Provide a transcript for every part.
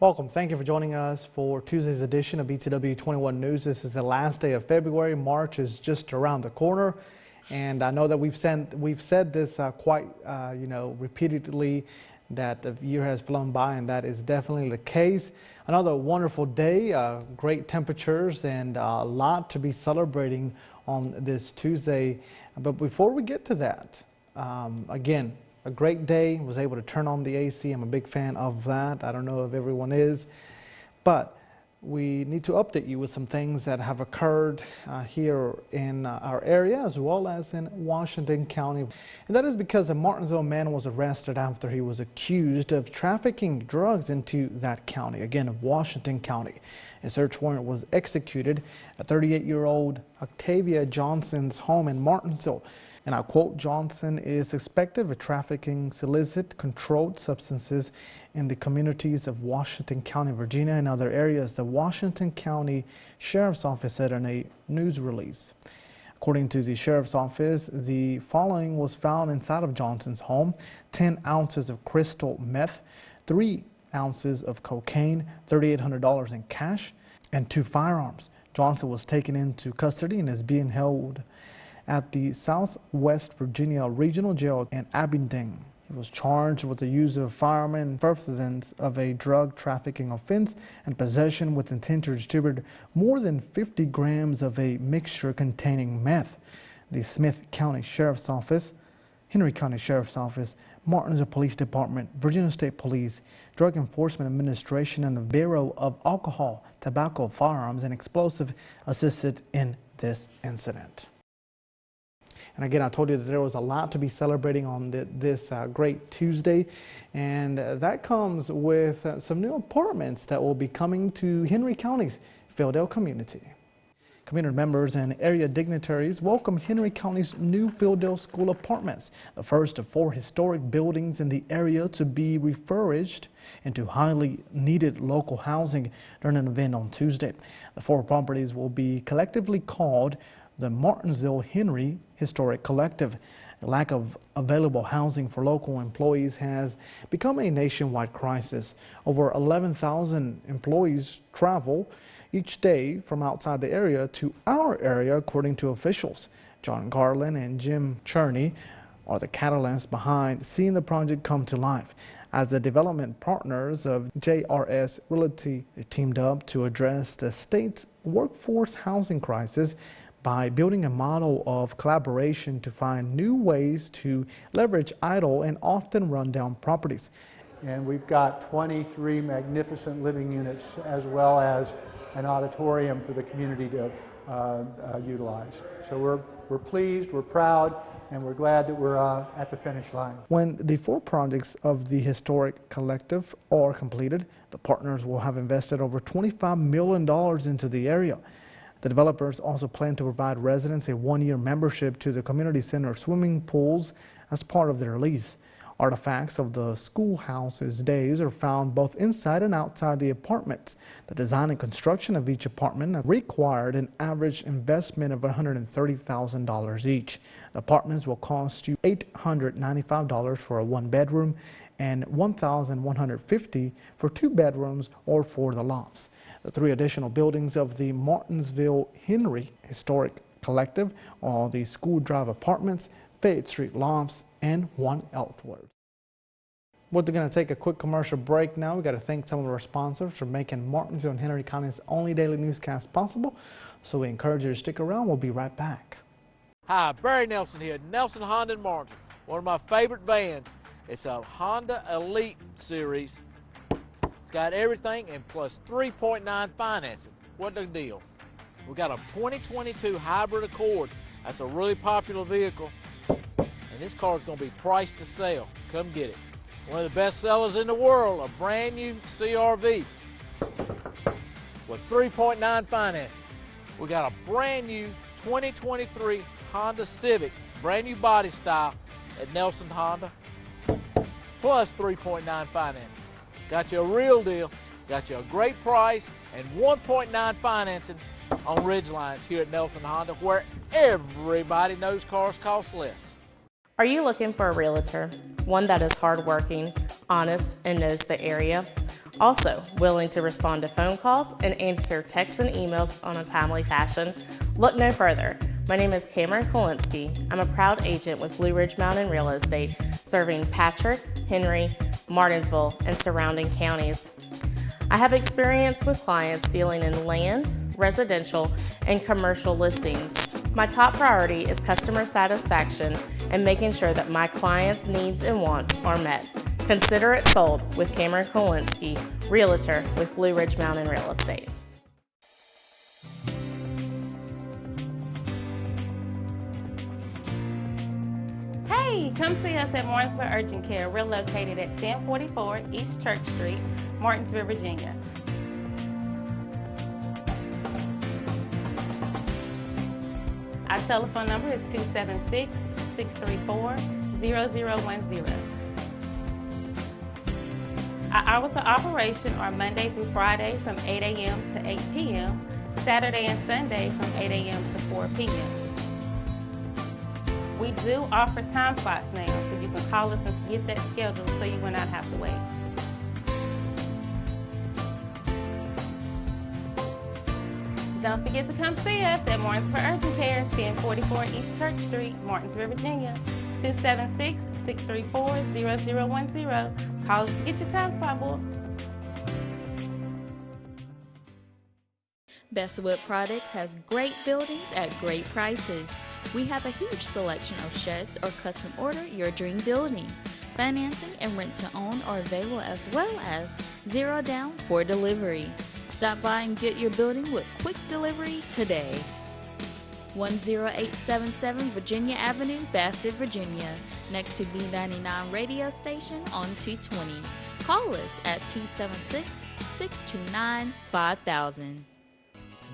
Welcome. Thank you for joining us for Tuesday's edition of BTW21 News. This is the last day of February. March is just around the corner. And I know that we've said this quite, repeatedly, that the year has flown by, and that is definitely the case. Another wonderful day, great temperatures, and a lot to be celebrating on this Tuesday. But before we get to that, again, a great day. Was able to turn on the AC. I'm a big fan of that. I don't know if everyone is, but we need to update you with some things that have occurred here in our area as well as in Washington County. And that is because a Martinsville man was arrested after he was accused of trafficking drugs into that county, again, Washington County. A search warrant was executed at 38-year-old Octavia Johnson's home in Martinsville. And I quote, Johnson is suspected of trafficking illicit controlled substances in the communities of Washington County, Virginia, and other areas, the Washington County Sheriff's Office said in a news release. According to the Sheriff's Office, the following was found inside of Johnson's home: 10 ounces of crystal meth, 3 ounces of cocaine, $3,800 in cash, and 2 firearms. Johnson was taken into custody and is being held at the Southwest Virginia Regional Jail in Abingdon. He was charged with the use of a firearm in furtherance of a drug trafficking offense and possession with intent to distribute more than 50 grams of a mixture containing meth. The Smith County Sheriff's Office, Henry County Sheriff's Office, Martinsville Police Department, Virginia State Police, Drug Enforcement Administration, and the Bureau of Alcohol, Tobacco, Firearms, and Explosive assisted in this incident. And again, I told you that there was a lot to be celebrating on this great Tuesday, and that comes with some new apartments that will be coming to Henry County's Fieldale community. Community members and area dignitaries welcomed Henry County's new Fieldale School apartments, the first of 4 historic buildings in the area to be refurbished into highly needed local housing during an event on Tuesday. The 4 properties will be collectively called the Martinsville Henry Historic Collective. A lack of available housing for local employees has become a nationwide crisis. Over 11,000 employees travel each day from outside the area to our area, according to officials. John Garland and Jim Cherney are the catalysts behind seeing the project come to life. As the development partners of JRS Realty teamed up to address the state's workforce housing crisis by building a model of collaboration to find new ways to leverage idle and often run-down properties. And we've got 23 magnificent living units as well as an auditorium for the community to utilize. So we're pleased, we're proud, and we're glad that we're at the finish line. When the 4 projects of the historic collective are completed, the partners will have invested over $25 million into the area. The developers also plan to provide residents a 1-year membership to the community center swimming pools as part of their lease. Artifacts of the schoolhouse's days are found both inside and outside the apartments. The design and construction of each apartment required an average investment of $130,000 each. The apartments will cost you $895 for a 1-bedroom and $1,150 for 2 bedrooms or for the lofts. The 3 additional buildings of the Martinsville Henry Historic Collective are the School Drive Apartments, Fayette Street Lofts, and 1 Elthward. We're going to take a quick commercial break now. We've got to thank some of our sponsors for making Martinsville and Henry County's only daily newscast possible. So we encourage you to stick around. We'll be right back. Hi, Barry Nelson here, Nelson Honda in Martinsville. One of my favorite vans. It's a Honda Elite Series. It's got everything and plus 3.9 financing. What the deal? We got a 2022 Hybrid Accord. That's a really popular vehicle. And this car is going to be priced to sell. Come get it. One of the best sellers in the world, a brand new CRV with 3.9 financing. We got a brand new 2023 Honda Civic, brand new body style at Nelson Honda, plus 3.9 financing. Got you a real deal, got you a great price, and 1.9 financing on Ridgelines here at Nelson Honda, where everybody knows cars cost less. Are you looking for a realtor? One that is hardworking, honest, and knows the area. Also, willing to respond to phone calls and answer texts and emails on a timely fashion. Look no further. My name is Cameron Kolinsky. I'm a proud agent with Blue Ridge Mountain Real Estate, serving Patrick, Henry, Martinsville, and surrounding counties. I have experience with clients dealing in land, residential, and commercial listings. My top priority is customer satisfaction and making sure that my clients' needs and wants are met. Consider it sold with Cameron Kolinsky, Realtor with Blue Ridge Mountain Real Estate. Hey, come see us at Martinsville Urgent Care. We're located at 1044 East Church Street, Martinsville, Virginia. Our telephone number is 276-634-0010. Our hours of operation are Monday through Friday from 8 a.m. to 8 p.m., Saturday and Sunday from 8 a.m. to 4 p.m. We do offer time slots now, so you can call us and get that scheduled so you will not have to wait. Don't forget to come see us at Martinsville Urgent Care, 1044 East Church Street, Martinsville, Virginia, 276-634-0010. Call us to get your time slot booked. Bestwood Products has great buildings at great prices. We have a huge selection of sheds or custom order your dream building. Financing and rent to own are available, as well as 0 down for delivery. Stop by and get your building with quick delivery today. 10877 Virginia Avenue, Bassett, Virginia, next to B99 radio station on 220. Call us at 276-629-5000.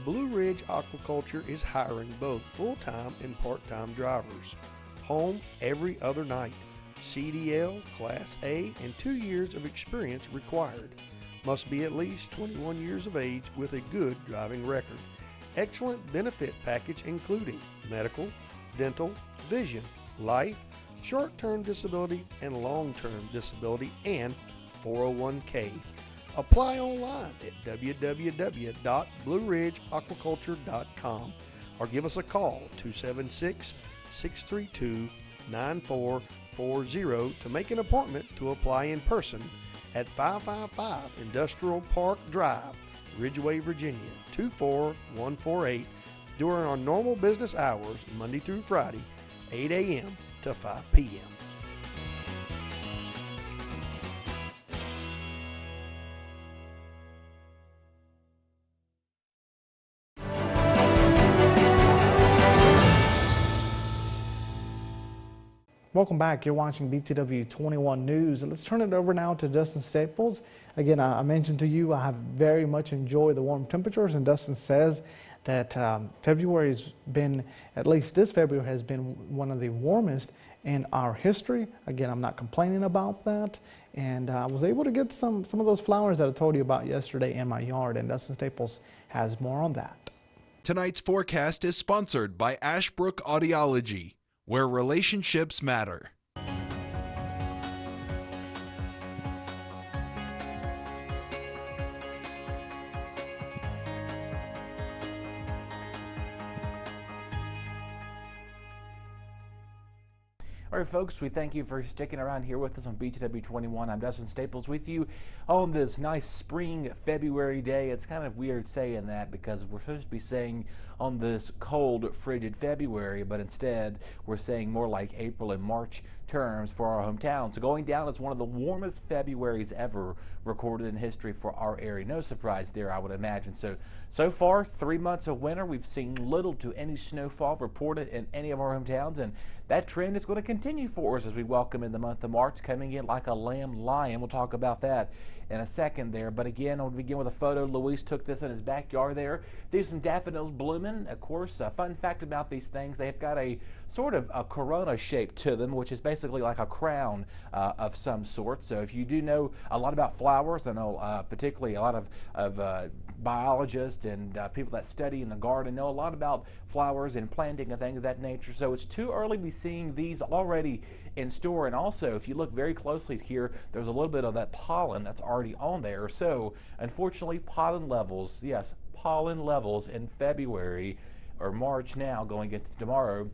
Blue Ridge Aquaculture is hiring both full-time and part-time drivers. Home every other night. CDL, Class A, and 2 years of experience required. Must be at least 21 years of age with a good driving record. Excellent benefit package including medical, dental, vision, life, short-term disability, and long-term disability, and 401k. Apply online at www.blueridgeaquaculture.com or give us a call 276-632-9440 to make an appointment to apply in person at 555 Industrial Park Drive, Ridgeway, Virginia 24148 during our normal business hours Monday through Friday, 8 a.m. to 5 p.m. Welcome back. You're watching BTW21 News. Let's turn it over now to Dustin Staples. Again, I mentioned to you I have very much enjoyed the warm temperatures, and Dustin says that February has been, at least this February has been one of the warmest in our history. Again, I'm not complaining about that, and I was able to get some of those flowers that I told you about yesterday in my yard, and Dustin Staples has more on that. Tonight's forecast is sponsored by Ashbrook Audiology, where relationships matter. All right, folks, we thank you for sticking around here with us on BTW21. I'm Dustin Staples with you on this nice spring February day. It's kind of weird saying that because we're supposed to be saying on this cold, frigid February, but instead we're saying more like April and March terms for our hometown. So going down as one of the warmest Februarys ever recorded in history for our area. No surprise there, I would imagine. So far, 3 months of winter, we've seen little to any snowfall reported in any of our hometowns, and that trend is going to continue for us as we welcome in the month of March, coming in like a lamb lion. We'll talk about that in a second there. But again, I'll begin with a photo. Luis took this in his backyard there. There's some daffodils blooming. Of course, a fun fact about these things, they've got a sort of a corona shape to them, which is basically like a crown of some sort. So if you do know a lot about flowers, I know particularly a lot of biologists and people that study in the garden know a lot about flowers and planting and things of that nature. So it's too early to be seeing these already in store. And also, if you look very closely here, there's a little bit of that pollen that's already on there. So unfortunately, pollen levels, yes, pollen levels in February or March now going into tomorrow,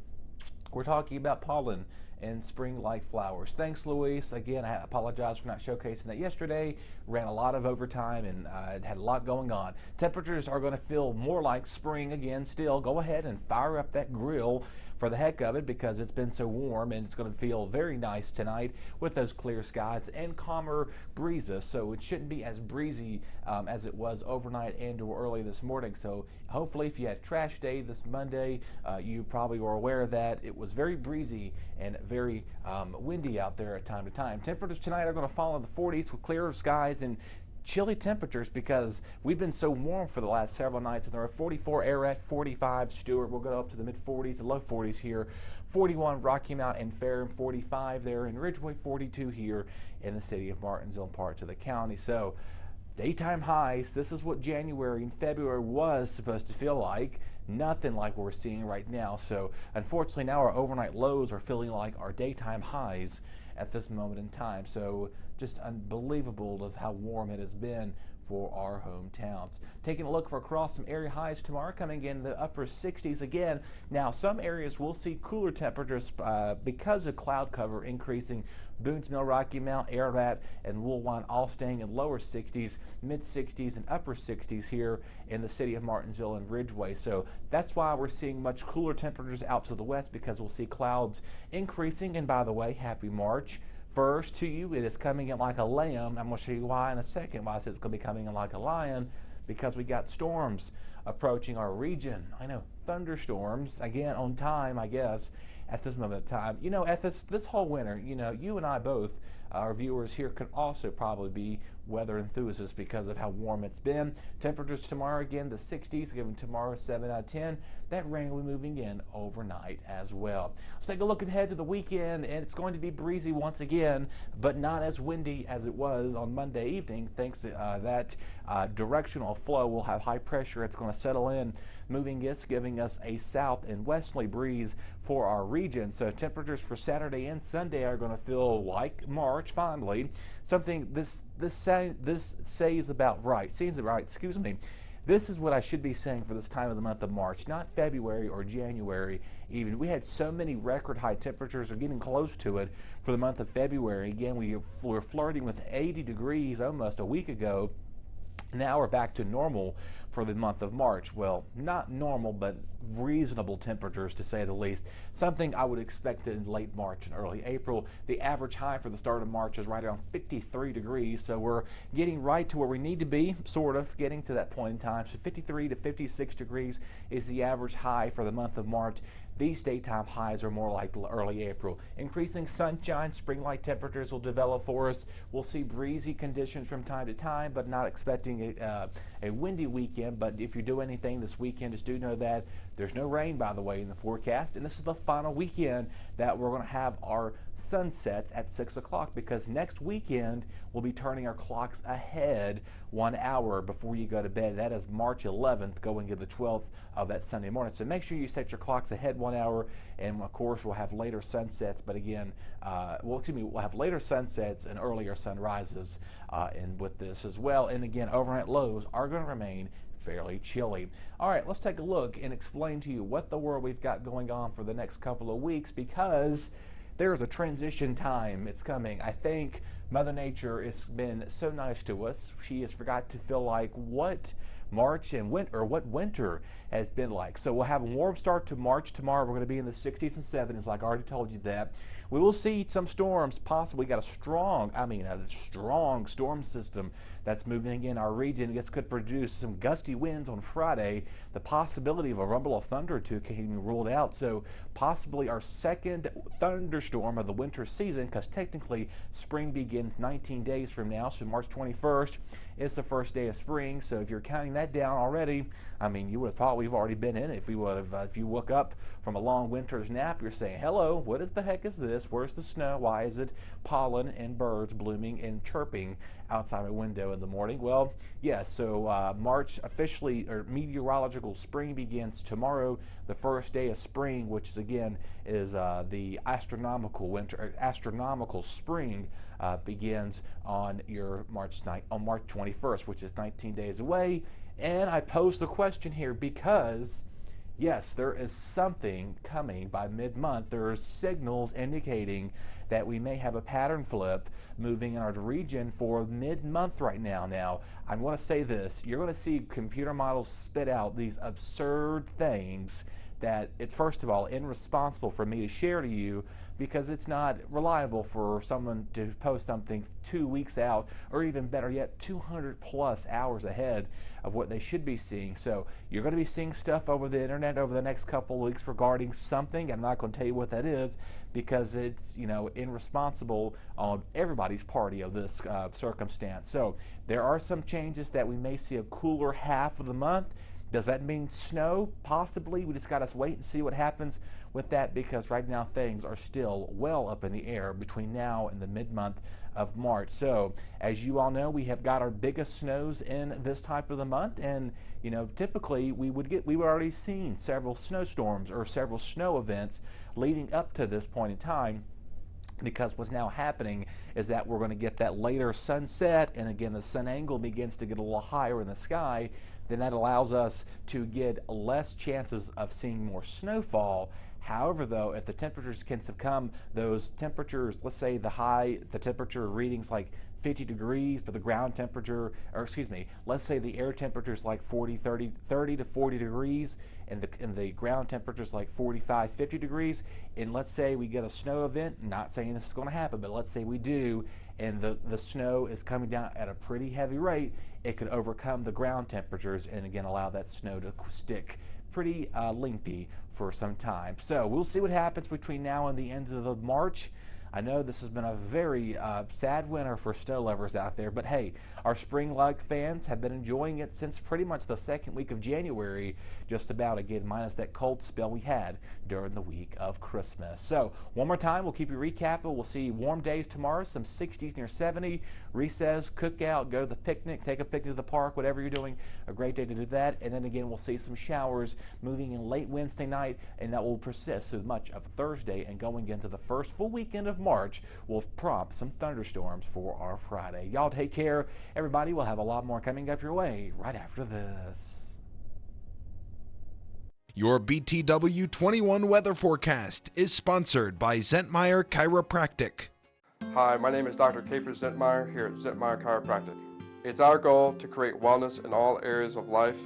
we're talking about pollen and spring-like flowers. Thanks, Luis. Again, I apologize for not showcasing that yesterday. Ran a lot of overtime and had a lot going on. Temperatures are going to feel more like spring again still. Go ahead and fire up that grill for the heck of it because it's been so warm, and it's going to feel very nice tonight with those clear skies and calmer breezes. So it shouldn't be as breezy as it was overnight and or early this morning. So hopefully if you had trash day this Monday, you probably were aware of that. It was very breezy and very windy out there at time to time. Temperatures tonight are going to fall in the 40s with clearer skies and chilly temperatures because we've been so warm for the last several nights. And there are 44 Ararat, 45 Stewart. We'll go up to the mid 40s and low 40s here. 41 Rocky Mount and Ferrum, 45 there in Ridgeway, 42 here in the city of Martinsville and parts of the county. So daytime highs, this is what January and February was supposed to feel like. Nothing like what we're seeing right now. So unfortunately now our overnight lows are feeling like our daytime highs at this moment in time. So just unbelievable of how warm it has been for our hometowns. Taking a look for across some area highs tomorrow, coming in the upper 60s again. Now some areas will see cooler temperatures because of cloud cover increasing. Boones Mill, Rocky Mount, Ararat, and Woolwine all staying in lower 60s, mid 60s, and upper 60s here in the city of Martinsville and Ridgeway. So that's why we're seeing much cooler temperatures out to the west, because we'll see clouds increasing. And by the way, happy March 1st to you. It is coming in like a lamb. I'm going to show you why in a second, why I said it's going to be coming in like a lion, because we got storms approaching our region. I know, thunderstorms, again, on time, I guess, at this moment in time. You know, at this whole winter, you know, you and I both, our viewers here, could also probably be weather enthusiasts because of how warm it's been. Temperatures tomorrow, again, the 60s, given tomorrow 7 out of 10. That rain will be moving in overnight as well. Let's take a look ahead to the weekend, and it's going to be breezy once again, but not as windy as it was on Monday evening. Thanks to that directional flow, we'll have high pressure. It's going to settle in, giving us a south and westerly breeze for our region. So temperatures for Saturday and Sunday are going to feel like March finally. Something this says about right. Seems right. Excuse me. This is what I should be saying for this time of the month of March, not February or January even. We had so many record high temperatures, or getting close to it, for the month of February. Again, we were flirting with 80 degrees almost a week ago. Now we're back to normal for the month of March. Well, not normal, but reasonable temperatures, to say the least. Something I would expect in late March and early April. The average high for the start of March is right around 53 degrees, so we're getting right to where we need to be, sort of, getting to that point in time. So 53 to 56 degrees is the average high for the month of March. These daytime highs are more like early April. Increasing sunshine, spring-like temperatures will develop for us. We'll see breezy conditions from time to time, but not expecting a windy weekend. But if you do anything this weekend, just do know that there's no rain, by the way, in the forecast. And this is the final weekend that we're going to have our sunsets at 6 o'clock, because next weekend we'll be turning our clocks ahead 1 hour before you go to bed. That is March 11th going to the 12th of that Sunday morning. So make sure you set your clocks ahead 1 hour, and of course we'll have later sunsets, but again, we'll have later sunsets and earlier sunrises and with this as well. And again, overnight lows are going to remain fairly chilly. All right, let's take a look and explain to you what the world we've got going on for the next couple of weeks, because there is a transition time. It's coming. I think Mother Nature has been so nice to us. She has forgot to feel like what March and what winter has been like. So we'll have a warm start to March tomorrow. We're going to be in the 60s and 70s, like I already told you that. We will see some storms, possibly got a strong storm system that's moving in our region. This could produce some gusty winds on Friday. The possibility of a rumble of thunder or two can be ruled out. So possibly our second thunderstorm of the winter season, because technically spring begins 19 days from now. So March 21st is the first day of spring. So if you're counting that down already, I mean, you would have thought we've already been in it. If you woke up from a long winter's nap, you're saying, hello, what the heck is this? Where's the snow? Why is it pollen and birds blooming and chirping outside my window in the morning? Well, yes, so March officially, or meteorological spring begins tomorrow, the first day of spring, which is again is the astronomical spring begins on your March 21st, which is 19 days away. And I pose the question here because yes, there is something coming by mid-month. There are signals indicating that we may have a pattern flip moving in our region for mid-month right now. Now, I want to say this. You're going to see computer models spit out these absurd things that it's, first of all, irresponsible for me to share to you because it's not reliable for someone to post something 2 weeks out, or even better yet, 200 plus hours ahead of what they should be seeing. So you're going to be seeing stuff over the internet over the next couple of weeks regarding something. I'm not going to tell you what that is because it's, you know, irresponsible on everybody's part of this circumstance. So there are some changes that we may see a cooler half of the month. Does that mean snow? Possibly. We just got to wait and see what happens with that, because right now things are still well up in the air between now and the mid-month of March. So as you all know, we have got our biggest snows in this type of the month, and you know, typically we would already seen several snowstorms or several snow events leading up to this point in time. Because what's now happening is that we're going to get that later sunset, and again the sun angle begins to get a little higher in the sky. Then that allows us to get less chances of seeing more snowfall. However, though, if the temperatures can succumb, those temperatures, let's say the temperature readings like 50 degrees, but the ground temperature, or excuse me, let's say the air temperature is like 30 to 40 degrees, and the ground temperature is like 45, 50 degrees, and let's say we get a snow event, not saying this is going to happen, but let's say we do, and the snow is coming down at a pretty heavy rate, it could overcome the ground temperatures and again allow that snow to stick pretty lengthy for some time. So we'll see what happens between now and the end of March. I know this has been a very sad winter for snow lovers out there, but hey, our spring-like fans have been enjoying it since pretty much the second week of January, just about, again, minus that cold spell we had during the week of Christmas. So one more time, we'll keep you recapping. We'll see warm days tomorrow, some 60s near 70, recess, cookout, go to the picnic, take a picnic to the park, whatever you're doing, a great day to do that. And then again, we'll see some showers moving in late Wednesday night, and that will persist through much of Thursday, and going into the first full weekend of March will prompt some thunderstorms for our Friday. Y'all take care. Everybody, will have a lot more coming up your way right after this. Your BTW21 weather forecast is sponsored by Zentmeyer Chiropractic. Hi, my name is Dr. Caper Zentmeyer here at Zentmeyer Chiropractic. It's our goal to create wellness in all areas of life.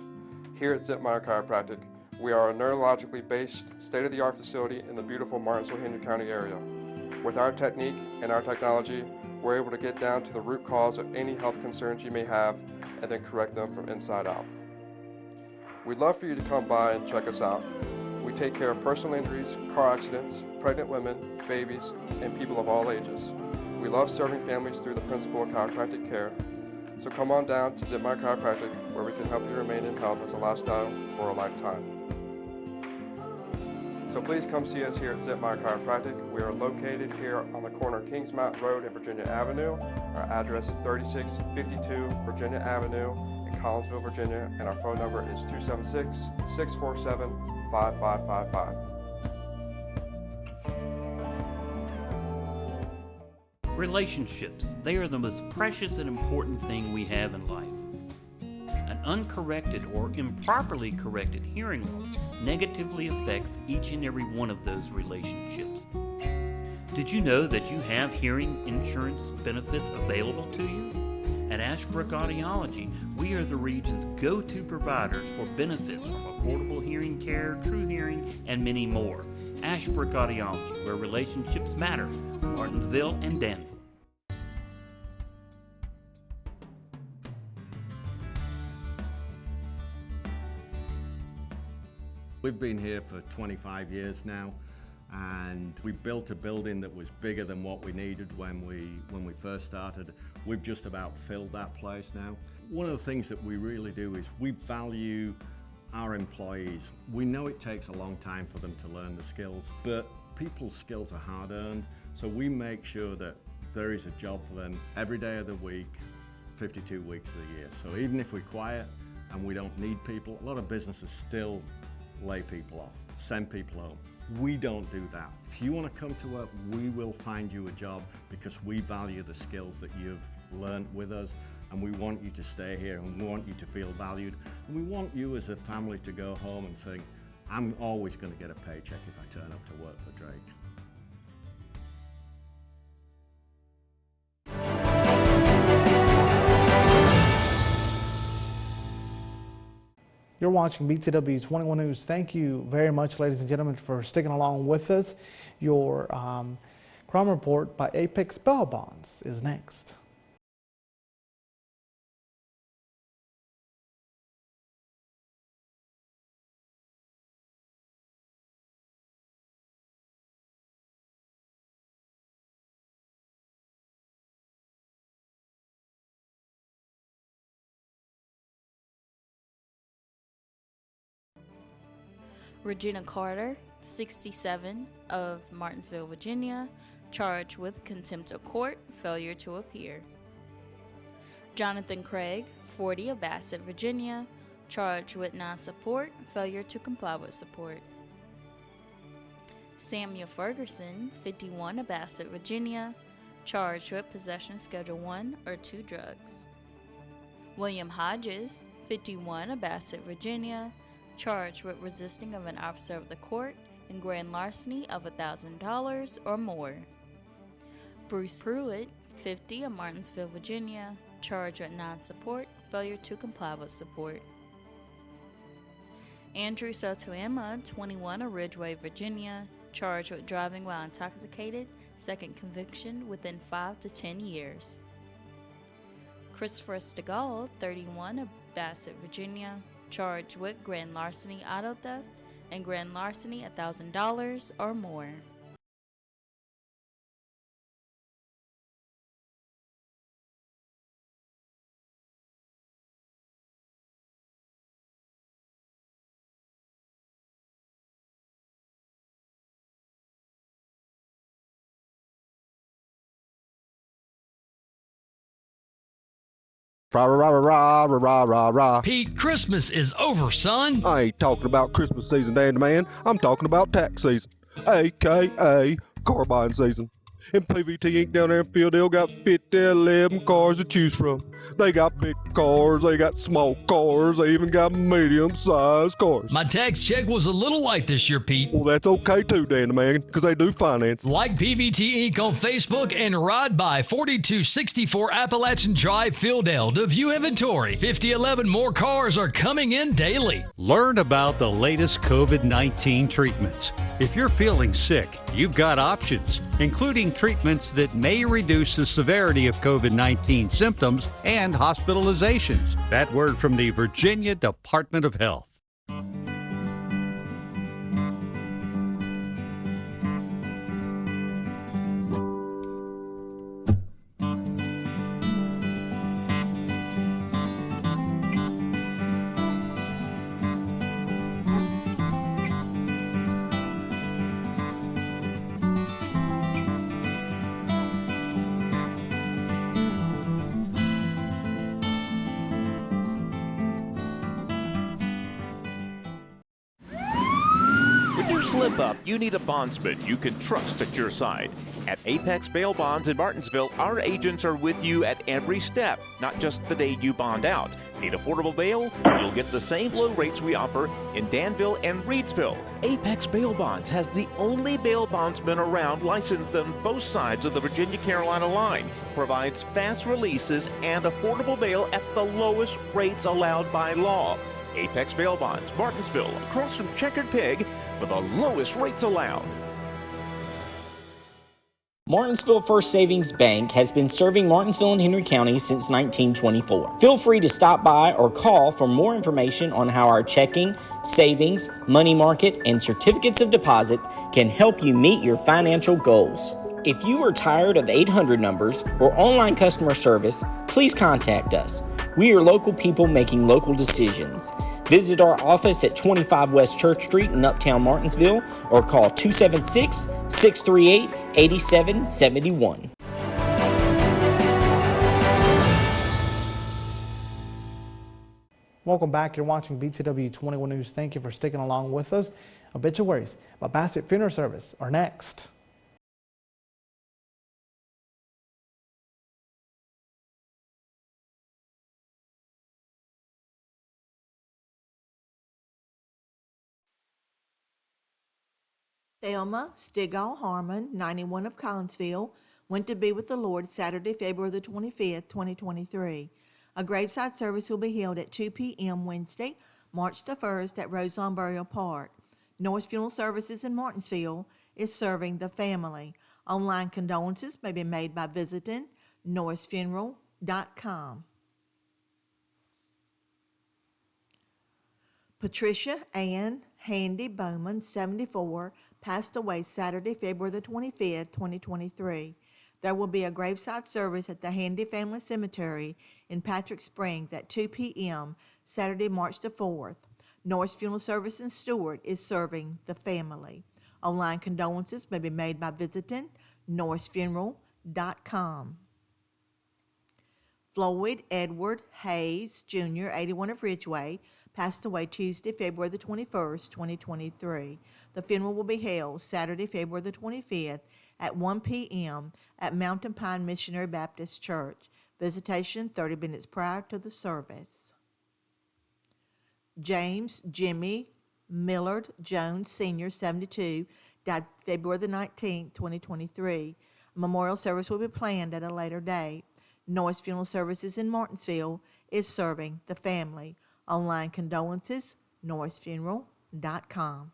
Here at Zentmeyer Chiropractic, we are a neurologically based, state-of-the-art facility in the beautiful Martinsville-Henry County area. With our technique and our technology, we're able to get down to the root cause of any health concerns you may have and then correct them from inside out. We'd love for you to come by and check us out. We take care of personal injuries, car accidents, pregnant women, babies, and people of all ages. We love serving families through the principle of chiropractic care. So come on down to Zentmeyer Chiropractic, where we can help you remain in health as a lifestyle for a lifetime. So please come see us here at Zentmeyer Chiropractic. We are located here on the corner of Kings Mountain Road and Virginia Avenue. Our address is 3652 Virginia Avenue in Collinsville, Virginia, and our phone number is 276-647-5555. Relationships, they are the most precious and important thing we have in life. An uncorrected or improperly corrected hearing loss negatively affects each and every one of those relationships. Did you know that you have hearing insurance benefits available to you? At Ashbrook Audiology, we are the region's go-to providers for benefits from affordable hearing care, true hearing, and many more. Ashbrook Audiology, where relationships matter, Martinsville and Danville. We've been here for 25 years now, and we built a building that was bigger than what we needed when we first started. We've just about filled that place now. One of the things that we really do is we value our employees. We know it takes a long time for them to learn the skills, but people's skills are hard earned, so we make sure that there is a job for them every day of the week, 52 weeks of the year. So even if we're quiet and we don't need people, a lot of businesses still lay people off, send people home. We don't do that. If you want to come to work, we will find you a job because we value the skills that you've learned with us, and we want you to stay here, and we want you to feel valued, and we want you as a family to go home and think, I'm always going to get a paycheck if I turn up to work for Drake. You're watching BTW21 News. Thank you very much, ladies and gentlemen, for sticking along with us. Your crime report by Apex Bail Bonds is next. Regina Carter, 67, of Martinsville, Virginia, charged with contempt of court, failure to appear. Jonathan Craig, 40, of Bassett, Virginia, charged with non-support, failure to comply with support. Samuel Ferguson, 51, of Bassett, Virginia, charged with possession of Schedule 1 or 2 drugs. William Hodges, 51, of Bassett, Virginia, charged with resisting of an officer of the court and grand larceny of $1,000 or more. Bruce Pruitt, 50, of Martinsville, Virginia, charged with non-support, failure to comply with support. Andrew Sotoema, 21, of Ridgeway, Virginia, charged with driving while intoxicated, second conviction within 5 to 10 years. Christopher Stegall, 31, of Bassett, Virginia, charged with grand larceny, auto theft, and grand larceny $1,000 or more. Rah, rah, rah, rah, rah, rah, rah. Pete, Christmas is over, son. I ain't talking about Christmas season, Dandy Man. I'm talking about tax season, a.k.a. car buying season. And PVT Inc. down there in Fieldale got 11 cars to choose from. They got big cars, they got small cars, they even got medium-sized cars. My tax check was a little light this year, Pete. Well, that's okay too, Danny Man, because they do finance. Like PVT Inc. on Facebook and ride by 4264 Appalachian Drive, Fieldale to view inventory. 5011 more cars are coming in daily. Learn about the latest COVID-19 treatments. If you're feeling sick, you've got options, including treatments that may reduce the severity of COVID-19 symptoms and hospitalizations. That word from the Virginia Department of Health. slip up, you need a bondsman you can trust at your side. At Apex Bail Bonds in Martinsville, our agents are with you at every step, not just the day you bond out. Need affordable bail? You'll get the same low rates we offer in Danville and Reedsville. Apex Bail Bonds has the only bail bondsman around licensed on both sides of the Virginia-Carolina line. Provides fast releases and affordable bail at the lowest rates allowed by law. Apex Bail Bonds, Martinsville, across from Checkered Pig, for the lowest rates allowed. Martinsville First Savings Bank has been serving Martinsville and Henry County since 1924. Feel free to stop by or call for more information on how our checking, savings, money market, and certificates of deposit can help you meet your financial goals. If you are tired of 800 numbers or online customer service, please contact us. We are local people making local decisions. Visit our office at 25 West Church Street in Uptown Martinsville or call 276-638-8771. Welcome back. You're watching BTW21 News. Thank you for sticking along with us. Obituaries about Bassett Funeral Service are next. Thelma Stigall Harmon, 91 of Collinsville, went to be with the Lord Saturday, February the 25th, 2023. A graveside service will be held at 2 p.m. Wednesday, March the 1st at Roselawn Burial Park. Norris Funeral Services in Martinsville is serving the family. Online condolences may be made by visiting norrisfuneral.com. Patricia Ann Handy Bowman, 74, passed away Saturday, February the 25th, 2023. There will be a graveside service at the Handy Family Cemetery in Patrick Springs at 2 p.m. Saturday, March the 4th. Norris Funeral Service in Stewart is serving the family. Online condolences may be made by visiting norrisfuneral.com. Floyd Edward Hayes, Jr., 81 of Ridgeway, passed away Tuesday, February the 21st, 2023. The funeral will be held Saturday, February the 25th at 1 p.m. at Mountain Pine Missionary Baptist Church. Visitation 30 minutes prior to the service. James Jimmy Millard Jones, Sr., 72, died February the 19th, 2023. A memorial service will be planned at a later date. Norris Funeral Services in Martinsville is serving the family. Online condolences, norrisfuneral.com.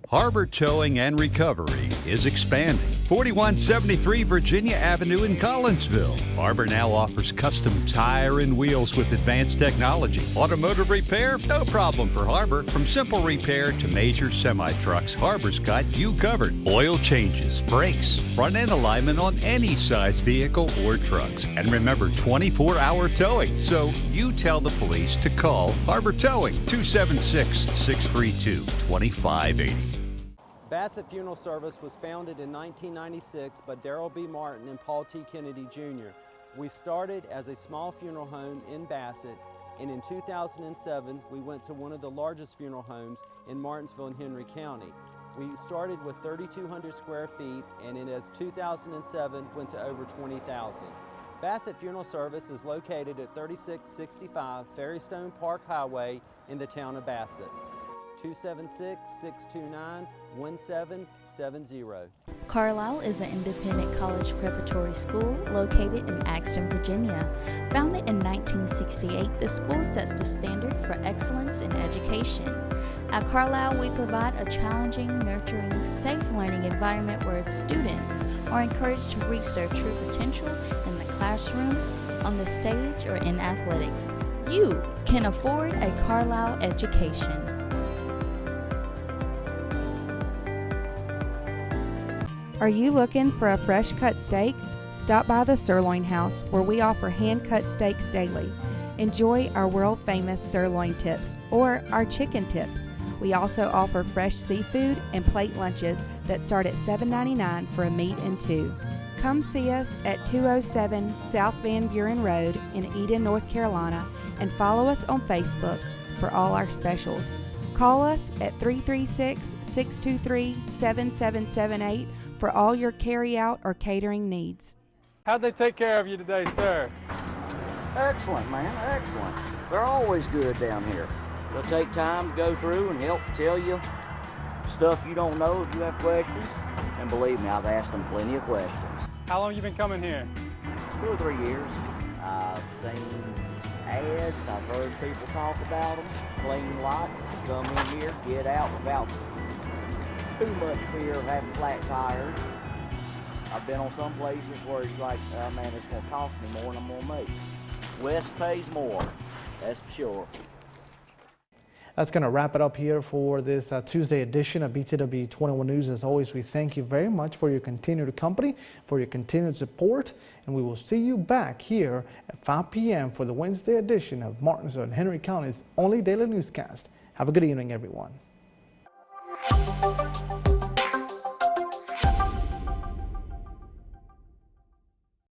Harbor Towing and Recovery is expanding. 4173 Virginia Avenue in Collinsville. Harbor now offers custom tire and wheels with advanced technology. Automotive repair? No problem for Harbor. From simple repair to major semi-trucks, Harbor's got you covered. Oil changes, brakes, front end alignment on any size vehicle or trucks. And remember, 24-hour towing. So you tell the police to call Harbor Towing, 276-632-2580. Bassett Funeral Service was founded in 1996 by Darrell B. Martin and Paul T. Kennedy Jr. We started as a small funeral home in Bassett, and in 2007 we went to one of the largest funeral homes in Martinsville and Henry County. We started with 3,200 square feet, and in 2007 went to over 20,000. Bassett Funeral Service is located at 3665 Ferrystone Park Highway in the town of Bassett. 276-629-1770. Carlisle is an independent college preparatory school located in Axton, Virginia. Founded in 1968, the school sets the standard for excellence in education. At Carlisle, we provide a challenging, nurturing, safe learning environment where students are encouraged to reach their true potential in the classroom, on the stage, or in athletics. You can afford a Carlisle education. Are you looking for a fresh cut steak? Stop by the Sirloin House, where we offer hand-cut steaks daily. Enjoy our world-famous sirloin tips or our chicken tips. We also offer fresh seafood and plate lunches that start at $7.99 for a meat and two. Come see us at 207 South Van Buren Road in Eden, North Carolina, and follow us on Facebook. for all our specials. Call us at 336-623-7778 for all your carry-out or catering needs. How'd they take care of you today, sir? Excellent, man, excellent. They're always good down here. They'll take time to go through and help tell you stuff you don't know if you have questions. And believe me, I've asked them plenty of questions. How long have you been coming here? 2 or 3 years. I've seen ads, I've heard people talk about them. Clean lot, come in here, get out without too much fear of having flat tires. I've been on some places where it's like, oh man, it's going to cost me more than I'm going to make. West pays more, that's for sure. That's going to wrap it up here for this Tuesday edition of BTW21 News. As always, we thank you very much for your continued company, for your continued support, and we will see you back here at 5 p.m. for the Wednesday edition of Martinsville and Henry County's only daily newscast. Have a good evening, everyone.